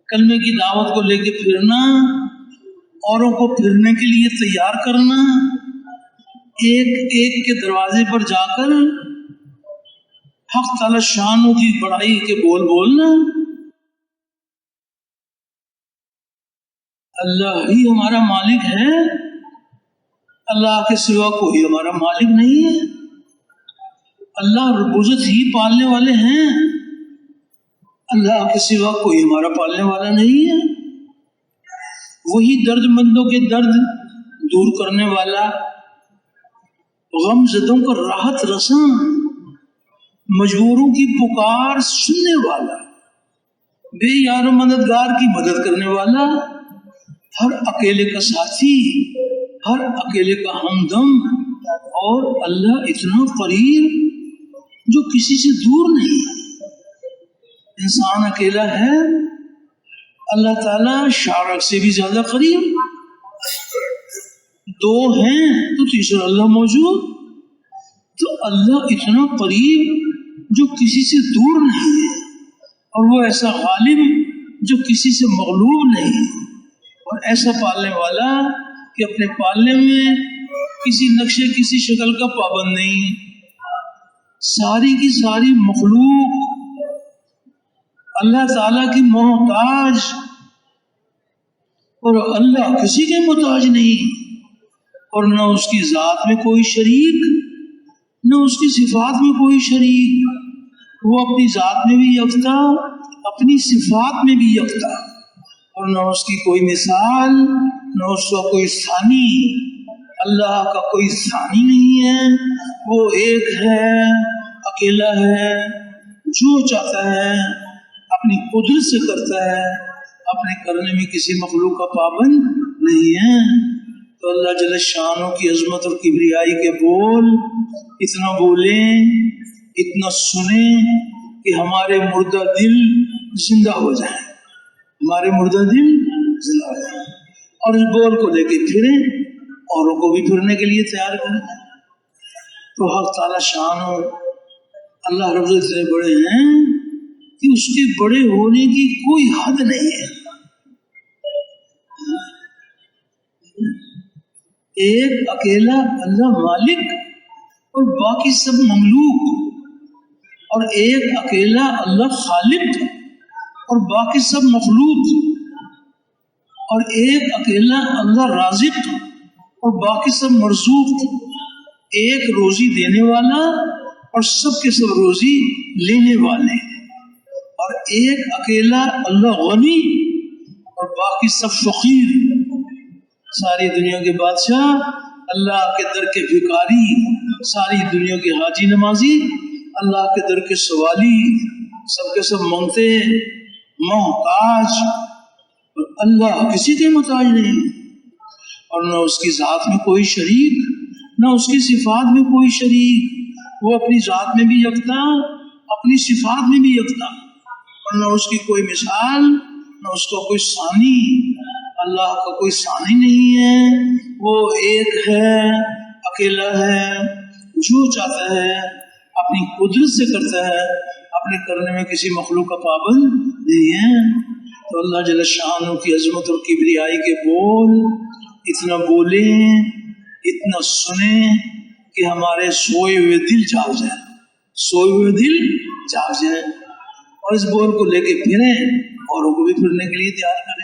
कलमे की दावत को लेके फिरना, औरों को फिरने के लिए तैयार करना, एक एक के दरवाजे पर जाकर हक ताला शान की बड़ाई के बोल बोलना। अल्लाह ही हमारा मालिक है, अल्लाह के सिवा कोई हमारा मालिक नहीं है। अल्लाह रब्बुल ही पालने वाले हैं, अल्लाह के सिवा कोई हमारा पालने वाला नहीं है। वही दर्दमंदों के दर्द दूर करने वाला, गमज़दों को राहत रसा, मजबूरों की पुकार सुनने वाला, बेयार मददगार की मदद करने वाला, हर अकेले का साथी, हर अकेले का हमदम। और अल्लाह इतना करीब जो किसी से दूर नहीं। इंसान अकेला है, अल्लाह ताला शारक से भी ज्यादा करीब। दो हैं तो तीसरा अल्लाह मौजूद। तो अल्लाह इतना करीब जो किसी से दूर नहीं है, और वो ऐसा गालिब जो किसी से मगलूब नहीं है, और ऐसा पालने वाला कि अपने पालने में किसी नक्शे किसी शक्ल का पाबंद नहीं। सारी की सारी मखलूक अल्लाह ताला की मोहताज, और अल्लाह किसी के मोहताज नहीं। और न उसकी ज़ात में कोई शरीक, न उसकी सिफात में कोई शरीक। वो अपनी ज़ात में भी यकता, अपनी सिफात में भी यकता, और न उसकी कोई मिसाल, न उसका कोई सानी। अल्लाह का कोई सानी नहीं है, वो एक है, अकेला है, जो चाहता है अपनी कुदरत से करता है, अपने करने में किसी मखलूक का पाबंद नहीं है। तो अल्लाह जल्ल शानो की अजमत और किबरियाई के बोल इतना बोले, इतना सुने कि हमारे मुर्दा दिल जिंदा हो जाए, हमारे मुर्दा दिल जिंदा हो जाए, और इस बोल को लेके फिरें, औरों को भी फिरने के लिए तैयार करें। तो हक ताला शानो अल्लाह रब्बुल इत्ते बड़े हैं कि उसके बड़े होने की कोई हद नहीं है। एक अकेला अल्लाह मालिक और बाकी सब ममलूक, और एक अकेला अल्लाह खालिक और बाकी सब मखलूक, और एक अकेला अल्लाह राज़िक और बाकी सब मरज़ूक। एक रोजी देने वाला और सब के सब रोजी लेने वाले, और एक अकेला अल्लाह गनी और बाकी सब फकीर। सारी दुनिया के बादशाह, अल्लाह के दर के भिखारी, सारी दुनिया के हाजी नमाजी, अल्लाह के दर के सवाली, सबके सब मंगते मोहताज, और अल्लाह किसी के मोहताज नहीं। और न उसकी ज़ात में कोई शरीक, न उसकी सिफात में कोई शरीक। वो अपनी ज़ात में भी यकता, अपनी सिफात में भी यकता, और न उसकी कोई मिसाल, न उसका कोई सानी। अल्लाह का कोई सानी नहीं है, वो एक है, अकेला है, जो चाहता है अपनी कुदरत से करता है, अपने करने में किसी मखलूक का पाबंद नहीं है। तो अल्लाह जल्ल शानो की अजमत और किबरियाई के बोल इतना बोले, इतना सुने कि हमारे सोए हुए दिल जाग जाए, सोए हुए दिल जाग जाए, और इस बोल को लेके फिरें, औरों को भी फिरने के लिए तैयार करें।